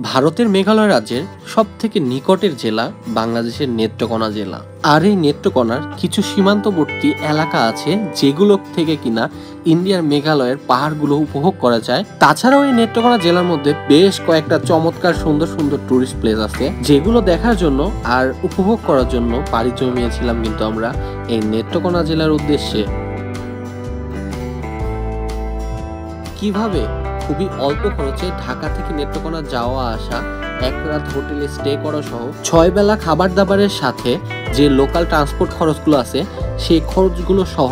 ভারতের মেঘালয় রাজ্যের সবথেকে নিকটের জেলা বাংলাদেশের নেত্রকোনা জেলা। আর এই নেত্রকোনার কিছু সীমান্তবর্তী এলাকা আছে যেগুলো থেকে কিনা ইন্ডিয়ার মেঘালয়ের পাহাড়গুলো উপভোগ করা যায়। তাছাড়াও এই নেত্রকোনা জেলার মধ্যে বেশ কয়েকটা চমৎকার সুন্দর সুন্দর টুরিস্ট প্লেস আছে যেগুলো দেখার জন্য আর উপভোগ করার জন্য পাড়ি জমিয়েছিলাম কিন্তু আমরা এই নেত্রকোনা জেলার উদ্দেশ্যে। কিভাবে খুবই অল্প খরচে ঢাকা থেকে নেত্রকোনা যাওয়া আসা, এক রাত হোটেলে স্টে করা সহ 6 বেলা খাবার দাবারের সাথে যে লোকাল ট্রান্সপোর্ট খরচগুলো আছে সেই খরচগুলো সহ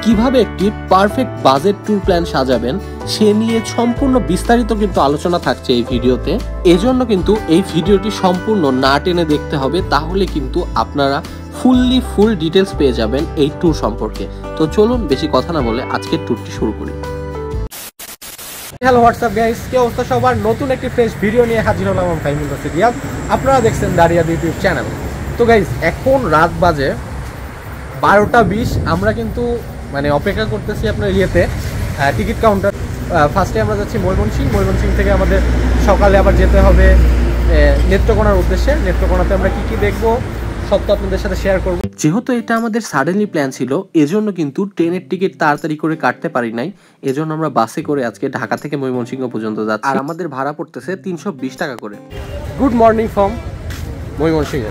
কিভাবে একটি পারফেক্ট বাজেট ট্যুর প্ল্যান সাজাবেন সে নিয়ে সম্পূর্ণ বিস্তারিত কিন্তু আলোচনা থাকছে এই ভিডিওতে। এজন্য কিন্তু এই ভিডিওটি সম্পূর্ণ না টেনে দেখতে হবে, তাহলে কিন্তু আপনারা ফুল ডিটেলস পেয়ে যাবেন এই ট্যুর সম্পর্কে। তো চলুন বেশি কথা না বলে আজকের ট্যুরটি শুরু করি। হ্যালো হোয়াটসঅ্যাপ গাইস, কি অবস্থা সবার? নতুন একটি ফ্রেশ ভিডিও নিয়ে হাজির হলাম আমি ফাহিম রিয়াদ। আপনারা দেখছেন দারিয়াদ ইউটিউব চ্যানেল। তো গাইস, এখন রাত বাজে 12টা 20। আমরা কিন্তু অপেক্ষা করতেছি আপনার টিকিট কাউন্টার। ফার্স্টে আমরা যাচ্ছি ময়মনসিংহ থেকে আমাদের সকালে আবার যেতে হবে নেত্রকোনার উদ্দেশ্যে। নেত্রকোনাতে আমরা কি দেখবো সব তো আপনাদের সাথে শেয়ার করব। যেহেতু এটা আমাদের সাডেনলি প্ল্যান ছিল, এজন্য কিন্তু ট্রেনের টিকিট তাড়াতাড়ি করে কাটতে পারি নাই। এজন্য আমরা বাসে করে আজকে ঢাকা থেকে ময়মনসিংহ পর্যন্ত যাচ্ছি। আর আমাদের ভাড়া পড়তেছে 320 টাকা করে। Good morning from Mymensingh.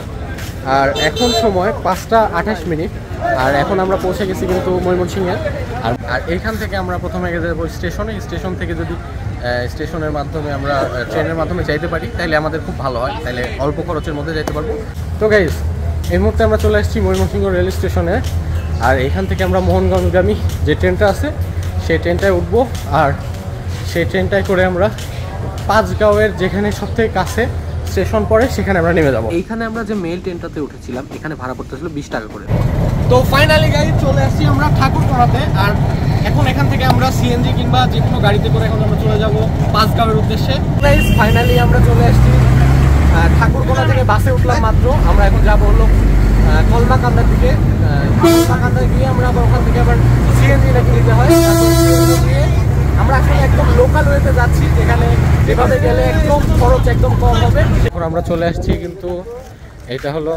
আর এখন সময় 5টা 28। আর এখন আমরা পৌঁছে গেছি কিন্তু ময়মনসিংহে। আর এইখান থেকে আমরা প্রথমে যাবো স্টেশন থেকে যদি স্টেশনের মাধ্যমে আমরা ট্রেনের মাধ্যমে যাইতে পারি তাহলে আমাদের খুব ভালো হয়, তাহলে অল্প খরচের মধ্যে যাইতে পারবো। তো গাইস, এই মুহূর্তে আমরা চলে এসেছি ময়মনসিংহ রেল স্টেশনে। আর এখান থেকে আমরা মোহনগঞ্জগামী যে ট্রেনটা আছে সেই ট্রেনটায় উঠবো। আর সেই ট্রেনটায় করে আমরা পাঁচগাঁওয়ের যেখানে সবথেকে কাছে স্টেশন পড়ে সেখানে আমরা নেমে যাবো। এইখানে আমরা যে মেল ট্রেনটাতে উঠেছিলাম এখানে ভাড়া পড়তেছিল 20 টাকা করে। তো ফাইনালি গাড়ি চলে আসছি আমরা ঠাকুরপাড়াতে। আর এখন এখান থেকে আমরা সিএনজি কিংবা যে কোনো গাড়িতে করে এখন আমরা চলে যাবো পাঁচগাঁওয়ের উদ্দেশ্যে। ফাইনালি আমরা চলে আসছি ঠাকুরপাড়া থেকে বাসে উঠলাম মাত্র। আমরা এখন যাবো হলো কলমাকান্দার দিকে। কলমাকান্দায় গিয়ে আমরা আবার ওখান থেকে আবার সিএনজি নাকি নিতে হয়। আমরা এখন একদম লোকাল ওয়েতে যাচ্ছি, যেখানে যেভাবে গেলে একদম খরচ একদম কম হবে। এখন আমরা চলে আসছি কিন্তু এটা হলো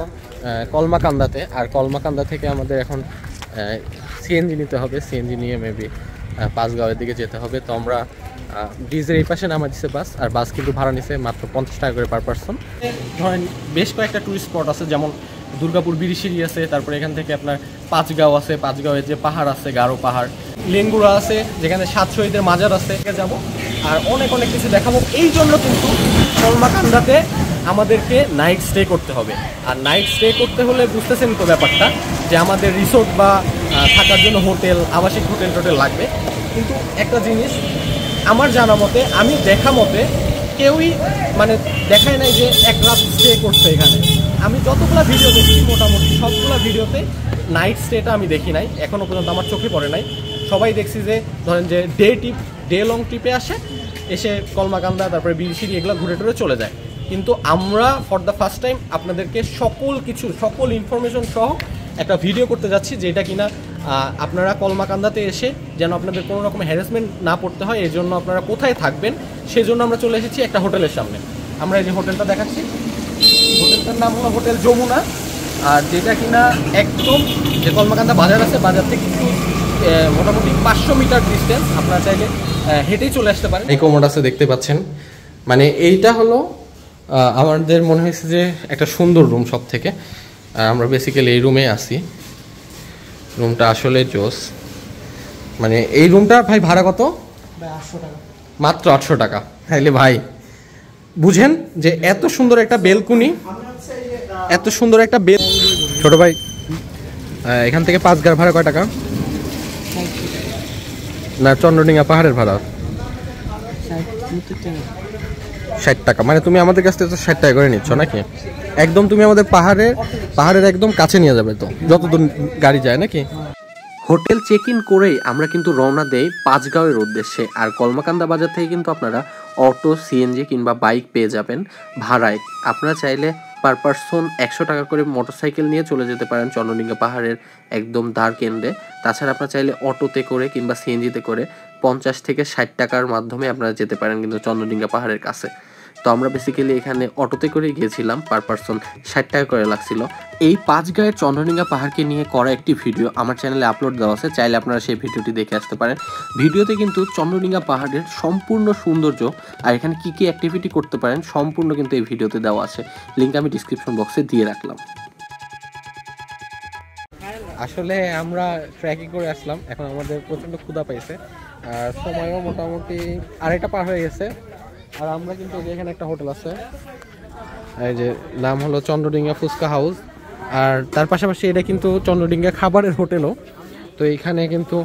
কলমাকান্দাতে। আর কলমাকান্দা থেকে আমাদের এখন সিএনজি নিতে হবে। সিএনজি নিয়ে মেবি পাঁচগাঁওয়ের দিকে যেতে হবে। তো আমরা ব্রিজের এই পাশে নামা দিচ্ছে বাস। আর বাস কিন্তু ভাড়া নিচ্ছে মাত্র 50 টাকা করে পার পারসন। ধরেন বেশ কয়েকটা টুরিস্ট স্পট আছে, যেমন দুর্গাপুর বিরিশিরি আছে, তারপরে এখান থেকে আপনার পাঁচগাঁও আছে, পাঁচগাঁওয়ের যে পাহাড় আছে গারো পাহাড়, লেঙ্গুড়া আছে যেখানে 7 শহীদের মাজার আছে, যাব। আর অনেক কিছু দেখাবো। এই জন্য কিন্তু কলমাকান্দাতে আমাদেরকে নাইট স্টে করতে হবে। আর নাইট স্টে করতে হলে বুঝতেছেন তো ব্যাপারটা, যে আমাদের রিসোর্ট বা থাকার জন্য হোটেল, আবাসিক হোটেল লাগবে। কিন্তু একটা জিনিস আমার জানা মতে, আমি দেখা মতে কেউই দেখায় নাই যে এক রাত স্টে করছে এখানে। আমি যতগুলো ভিডিও দেখছি মোটামুটি সবগুলো ভিডিওতে নাইট স্টেটা আমি দেখি নাই, এখনও পর্যন্ত আমার চোখে পড়ে নাই। সবাই দেখছি যে ধরেন যে ডে লং ট্রিপে এসে কলমাকান্দা তারপরে বিরিশিরি এগুলো ঘুরে টুরে চলে যায়। কিন্তু আমরা ফর দ্য ফার্স্ট টাইম আপনাদেরকে সকল ইনফরমেশন সহ একটা ভিডিও করতে যাচ্ছি, যেটা কিনা আপনারা কলমাকান্দাতে এসে যেন আপনাদের কোনো রকম হ্যারাসমেন্ট না পড়তে হয়। এই জন্য আপনারা কোথায় থাকবেন সেজন্য আমরা চলে এসেছি একটা হোটেলের সামনে। আমরা এই যে হোটেলটা দেখাচ্ছি, হোটেলটার নাম হলো হোটেল যমুনা। আর যেটা কিনা একদম যে কলমাকান্দা বাজার আছে, বাজার থেকে একটু মোটামুটি 500 মিটার ডিস্টেন্স। আপনারা চাইলে হেঁটেই চলে আসতে পারেন। এই কোমোড আছে দেখতে পাচ্ছেন। এইটা হলো আমাদের মনে হয়েছে যে একটা সুন্দর রুম সব থেকে। আমরা বেসিক্যালি এই রুমে আসি। রুমটা আসলে জোস। এই রুমটা ভাই ভাড়া কত? 800 টাকা, মাত্র 800 টাকা। তাইলে ভাই বুঝেন যে এত সুন্দর একটা বেলকুনি, এত সুন্দর একটা ছোট ভাই, এখান থেকে পাঁচগাঁর ভাড়া কয় টাকা? না, চন্দ্রডিঙ্গা পাহাড়ের ভাড়া 60 টাকা। তুমি আমাদের কাছ থেকে 60 টাকা করে নিচ্ছ নাকি? একদম তুমি আমাদের পাহাড়ের একদম কাছে নিয়ে যাবে তো, যতদূর গাড়ি যায় নাকি? হোটেল চেক ইন করেই আমরা কিন্তু রওনা দেই পাঁচগাঁওয়ের উদ্দেশ্যে। আর কলমাকান্দা বাজার থেকে কিন্তু আপনারা অটো, সিএনজি কিংবা বাইক পেয়ে যাবেন ভাড়ায়। আপনারা চাইলে পার পারসন 100 টাকা করে মোটরসাইকেল নিয়ে চলে যেতে পারেন চন্দ্রডিঙ্গা পাহাড়ের একদম দ্বার কেন্দ্রে। তাছাড়া আপনারা চাইলে অটোতে করে কিংবা সিএনজিতে করে 50 থেকে 60 টাকার মাধ্যমে আপনারা যেতে পারেন কিন্তু চন্দ্রডিঙ্গা পাহাড়ের কাছে। তো আমরা বেসিক্যালি এখানে অটোতে করে গিয়েছিলাম, পার পারসন 60 টাকা করে লাগছিল। এই 5 গাঁয়ের চন্দ্রডিঙ্গা পাহাড়কে নিয়ে করা একটি ভিডিও আমার চ্যানেলে আপলোড দেওয়া আছে, চাইলে আপনারা সেই ভিডিওটি দেখে আসতে পারেন। ভিডিওতে কিন্তু চন্দ্রডিঙ্গা পাহাড়ের সম্পূর্ণ সৌন্দর্য আর এখানে কী কী অ্যাক্টিভিটি করতে পারেন সম্পূর্ণ কিন্তু এই ভিডিওতে দেওয়া আছে, লিঙ্ক আমি ডিসক্রিপশন বক্সে দিয়ে রাখলাম। আসলে আমরা ট্রেকিং করে আসলাম, এখন আমাদের প্রচণ্ড ক্ষুধা পাইছে আর সময়ও মোটামুটি 2:30 পার হয়ে গেছে। আর আমরা কিন্তু এখানে একটা হোটেল আছে, এই যে নাম হলো চন্দ্রডিঙ্গা ফুচকা হাউস, আর তার পাশাপাশি এটা কিন্তু চন্দ্রডিঙ্গা খাবারের হোটেলও। তো এইখানে কিন্তু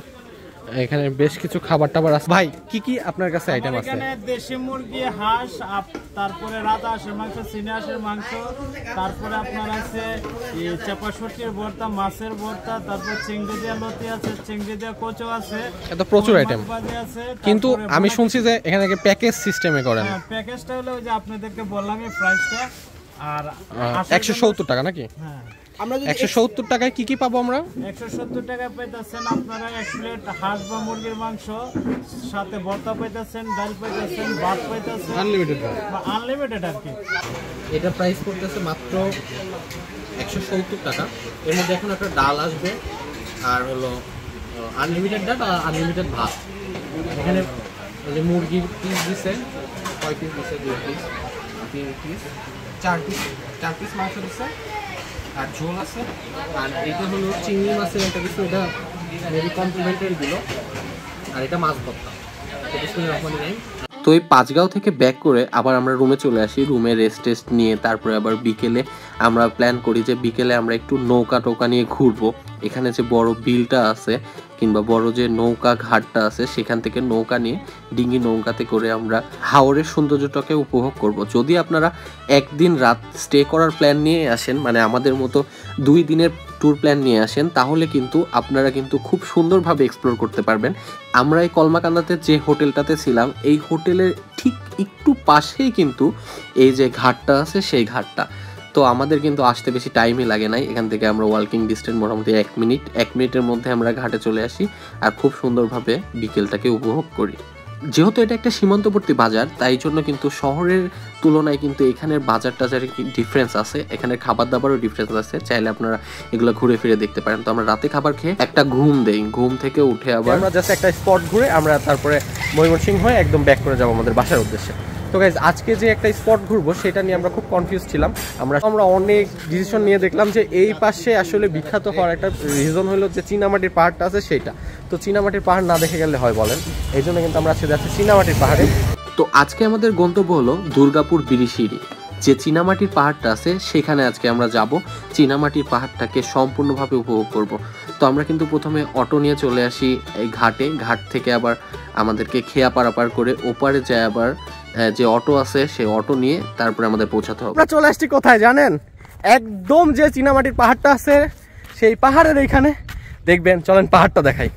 এখানে বেশ কিছু খাবার টাবার আছে। ভাই কি কি আপনার কাছে আইটেম আছে? এখানে দেশি মুরগি, হাঁস, তারপরে রাতা হাঁসের মাংস, চীনা হাঁসের মাংস, তারপরে আপনার আছে চাপা শুটকির ভর্তা, মাছের ভর্তা, তারপর চিংড়ি দিয়া লতি আছে, চিংড়ি দিয়া কচু আছে, এত প্রচুর আইটেম। কিন্তু আমি শুনছি যে এখানে প্যাকেজ সিস্টেমে করেন। হ্যাঁ, প্যাকেজটা হলো ওই যে আপনাদেরকে বললাম এই প্রাইসটা, আর 170 টাকা নাকি? হ্যাঁ, আমরা 170 টাকায় কি কি পাবো আমরা? 170 টাকা পাইতেছেন আপনারা 1 প্লেট হাঁস বা মুরগির মাংস, সাথে ভর্তা পাইতেছেন, ডাল পাইতেছেন, ভাত পাইতেছেন, আনলিমিটেড আনলিমিটেড আর কি। এটা প্রাইস পড়তেছে মাত্র 170 টাকা। এর মধ্যে এখন একটা ডাল আসবে আর হলো আনলিমিটেড ডাল আর আনলিমিটেড ভাত। এখানে যে মুরগির পিস দিছে, 6 পিস দিছে, 2 পিস, 3 পিস, 4 পিস মাংস দিছে আর ঝোল আছে। আর এটা হলো চিংড়ি মাছের একটা কিছু, এটা মেবি কমপ্লিমেন্টারি দিল, আর এটা মাছ ভর্তা। তো এই 5 গাঁও থেকে ব্যাক করে আবার আমরা রুমে চলে আসি, রুমে রেস্ট নিয়ে তারপরে আবার বিকেলে আমরা প্ল্যান করি যে বিকেলে আমরা একটু নৌকা টোকা নিয়ে ঘুরবো। এখানে যে বড় বিলটা আছে কিংবা বড় যে নৌকা ঘাটটা আছে সেখান থেকে নৌকা নিয়ে ডিঙ্গি নৌকাতে করে আমরা হাওরের সৌন্দর্যটাকে উপভোগ করব। যদি আপনারা একদিন রাত স্টে করার প্ল্যান নিয়ে আসেন, মানে আমাদের মতো 2 দিনের ট্যুর প্ল্যান নিয়ে আসেন, তাহলে কিন্তু আপনারা কিন্তু খুব সুন্দরভাবে এক্সপ্লোর করতে পারবেন। আমরা এই কলমাকান্দাতে যে হোটেলটাতে ছিলাম, এই হোটেলের ঠিক একটু পাশেই কিন্তু এই যে ঘাটটা আছে সেই ঘাটটা। তো আমাদের কিন্তু আসতে বেশি টাইমই লাগে নাই, এখান থেকে আমরা ওয়াকিং ডিস্টেন্স মোটামুটি 1 মিনিটের মধ্যে আমরা ঘাটে চলে আসি আর খুব সুন্দরভাবে বিকেলটাকে উপভোগ করি। যেহেতু এটা একটা সীমান্তবর্তী বাজার, তাই জন্য কিন্তু শহরের তুলনায় কিন্তু এখানের বাজার টাজারে ডিফারেন্স আছে, এখানের খাবার দাবারও ডিফারেন্স আছে, চাইলে আপনারা এগুলো ঘুরে ফিরে দেখতে পারেন। তো আমরা রাতে খাবার খেয়ে একটা ঘুম দেই, ঘুম থেকে উঠে আবার আমরা জাস্ট একটা স্পট ঘুরে আমরা তারপরে ময়মনসিংহ হয়ে একদম ব্যাক করে যাবো আমাদের বাসার উদ্দেশ্যে। তো গাইজ আজকে যে একটা স্পট ঘুরবো সেটা নিয়ে আমরা খুব কনফিউজ ছিলাম। আমরা অনেক ডিসিশন নিয়ে দেখলাম যে এই পাশে আসলে বিখ্যাত হওয়ার একটা রিজন হলো যে চীনামাটির পাহাড়টা আছে সেইটা। তো চীনামাটির পাহাড় না দেখে গেলে হয় বলেন, এই জন্য কিন্তু আমরা আজকে যাচ্ছি চীনামাটির পাহাড়ে। তো আজকে আমাদের গন্তব্য হলো দুর্গাপুর বিরিশিরি, যে চীনামাটির পাহাড়টা আছে সেখানে আজকে আমরা যাব, চীনামাটির পাহাড়টাকে সম্পূর্ণভাবে উপভোগ করব। তো আমরা কিন্তু প্রথমে অটো নিয়ে চলে আসি এই ঘাটে, ঘাট থেকে আবার আমাদেরকে খেয়া পারাপার করে ওপারে যায়, আবার যে অটো আছে সেই অটো নিয়ে তারপরে আমাদের পৌঁছাতে হবে। আমরা চলে আসছি কোথায় জানেন? একদম যে চীনামাটির পাহাড়টা আছে সেই পাহাড়ের এইখানে, দেখবেন চলেন পাহাড়টা দেখাই।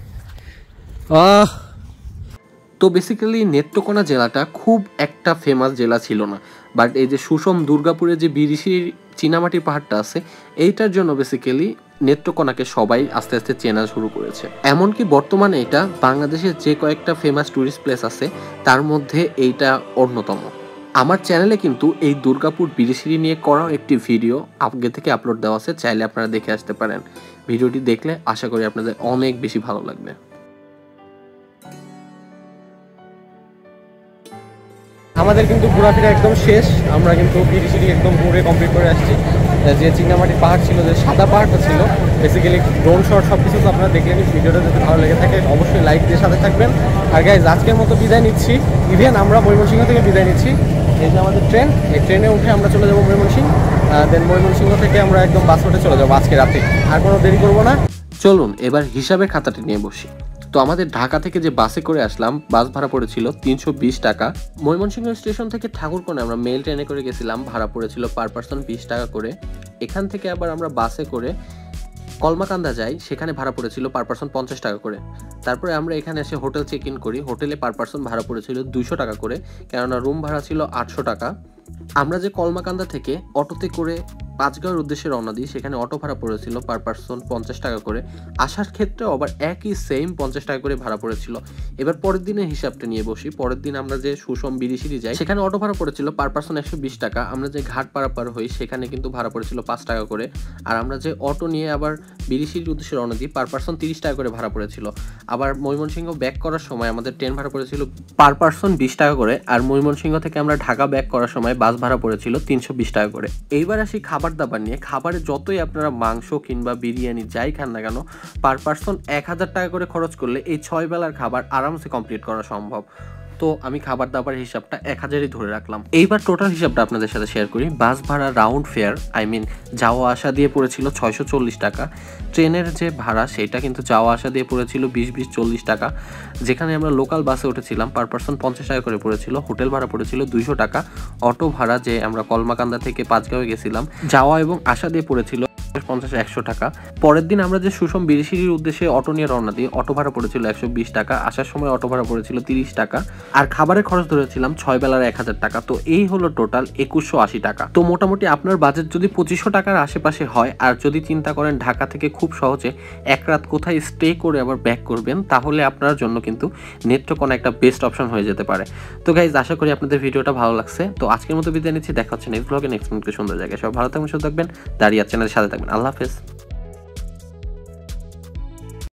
তো বেসিক্যালি নেত্রকোনা জেলাটা খুব একটা ফেমাস জেলা ছিল না, বাট এই যে সুষম দুর্গাপুরে যে বিরিশির চীনামাটির পাহাড়টা আছে এইটার জন্য বেসিক্যালি নেত্রকোনাকে সবাই আস্তে আস্তে চেনা শুরু করেছে। এমনকি বর্তমানে এটা বাংলাদেশের যে কয়েকটা ফেমাস ট্যুরিস্ট প্লেস আছে তার মধ্যে এইটা অন্যতম। আমার চ্যানেলে কিন্তু এই দুর্গাপুর বিরিশিরি নিয়ে করা একটি ভিডিও আগে থেকে আপলোড দেওয়া আছে, চাইলে আপনারা দেখে আসতে পারেন। ভিডিওটি দেখলে আশা করি আপনাদের অনেক বেশি ভালো লাগবে। আমাদের কিন্তু ঘোরাফেরা একদম শেষ, আমরা কিন্তু বিরিশিরি একদম ঘুরে কমপ্লিট করে আসছি। যে চীনামাটির পাহাড় ছিল, যে সাদা পাহাড়টা ছিল, বেসিক্যালি ড্রোন শট সব কিছু তো আপনারা দেখলেন। ভিডিওটা যদি ভালো লেগে থাকে অবশ্যই লাইক দিয়ে সাথে থাকবেন। আর গাইজ আজকের মতো বিদায় নিচ্ছি, ইভেন আমরা ময়মনসিংহ থেকে বিদায় নিচ্ছি। এই যে আমাদের ট্রেন, এই ট্রেনে উঠে আমরা চলে যাবো ময়মনসিংহ, দেন ময়মনসিংহ থেকে আমরা একদম বাস রুটে চলে যাবো আজকে রাতে। আর কোনো দেরি করবো না, চলুন এবার হিসাবের খাতাটি নিয়ে বসি। তো আমাদের ঢাকা থেকে যে বাসে করে আসলাম, বাস ভাড়া পড়েছিল 320 টাকা। ময়মনসিংহ স্টেশন থেকে ঠাকুরকোণে আমরা মেল ট্রেনে করে গেছিলাম, ভাড়া পড়েছিল পার পার্সন 20 টাকা করে। এখান থেকে আবার আমরা বাসে করে কলমাকান্দা যাই, সেখানে ভাড়া পড়েছিল পার পার্সন 50 টাকা করে। তারপরে আমরা এখানে এসে হোটেল চেক ইন করি, হোটেলে পার পার্সন ভাড়া পড়েছিল 200 টাকা করে, কেননা রুম ভাড়া ছিল 800 টাকা। আমরা যে কলমাকান্দা থেকে অটোতে করে পাঁচগাঁওয়ের উদ্দেশ্যে রওনা দিই, সেখানে অটো ভাড়া পড়েছিল পার পার্সন 50 টাকা করে। আসার ক্ষেত্রেও আবার একই সেম 50 টাকা করে ভাড়া পড়েছিল। এবার পরের দিনের হিসাবটা নিয়ে বসি। পরের দিন আমরা যে সুষম বিরিশিরি যাই, সেখানে অটো ভাড়া পড়েছিল পার পার্সন 120 টাকা। আমরা যে ঘাট পারাপার হই সেখানে কিন্তু ভাড়া পড়েছিল 5 টাকা করে। আর আমরা যে অটো নিয়ে আবার বিরিশিরির উদ্দেশ্যে রওনা দিই, পার পার্সন 30 টাকা করে ভাড়া পড়েছিল। আবার ময়মনসিংহ ব্যাক করার সময় আমাদের ট্রেন ভাড়া পড়েছিল পার পার্সন 20 টাকা করে। আর ময়মনসিংহ থেকে আমরা ঢাকা ব্যাক করার সময় বাস ভাড়া পড়েছিল 320 টাকা করে। এইবার আসি খাবার দাবার নিয়ে। খাবারে যতই আপনারা মাংস কিংবা বিরিয়ানি যাই খান না কেন, পার পার্সন 1000 টাকা করে খরচ করলে এই 6 বেলার খাবার আরামসে কমপ্লিট করা সম্ভব। তো আমি খাবার দাবার হিসাবটা 1000ই ধরে রাখলাম। এইবার টোটাল হিসাবটা আপনাদের সাথে শেয়ার করি। বাস ভাড়া রাউন্ড ফেয়ার যাওয়া আসা দিয়ে পড়েছিল 640 টাকা। ট্রেনের যে ভাড়া সেটা কিন্তু যাওয়া আসা দিয়ে পড়েছিল 20-40 টাকা। যেখানে আমরা লোকাল বাসে উঠেছিলাম পার পার্সন 50 টাকা করে পড়েছিল। হোটেল ভাড়া পড়েছিল 200 টাকা। অটো ভাড়া যে আমরা কলমাকান্দা থেকে পাঁচগাঁওয়ে গেছিলাম, যাওয়া এবং আসা দিয়ে পড়েছিল 50-100 টাকা। পরের দিন আমরা যে সুষম বিরিশিরির উদ্দেশ্যে অটো নিয়ে রওনা দিই, অটো ভাড়া পড়েছিল 120 টাকা। আসার সময় অটো ভাড়া পড়েছিল 30 টাকা। আর খাবারের খরচ ধরেছিলাম 6 বেলার 1000 টাকা। তো এই হলো টোটাল 2180 টাকা। তো মোটামুটি আপনার বাজেট যদি 2500 টাকার আশেপাশে হয়, আর যদি চিন্তা করেন ঢাকা থেকে খুব সহজে এক রাত কোথায় স্টে করে আবার ব্যাক করবেন, তাহলে আপনার জন্য কিন্তু নেত্রকোনা একটা বেস্ট অপশন হয়ে যেতে পারে। তো গাইজ, আশা করি আপনাদের ভিডিওটা ভালো লাগছে। তো আজকের মতো বিদায় নিচ্ছি। দেখা হচ্ছে নেক্সট ব্লগে, নেক্সট সুন্দর জায়গায়। সবাই ভালো থাকবেন, সুস্থ থাকবেন, দাঁড়িয়ে চ্যানেলের সাথে থাকবেন। আল্লাহ হাফেজ।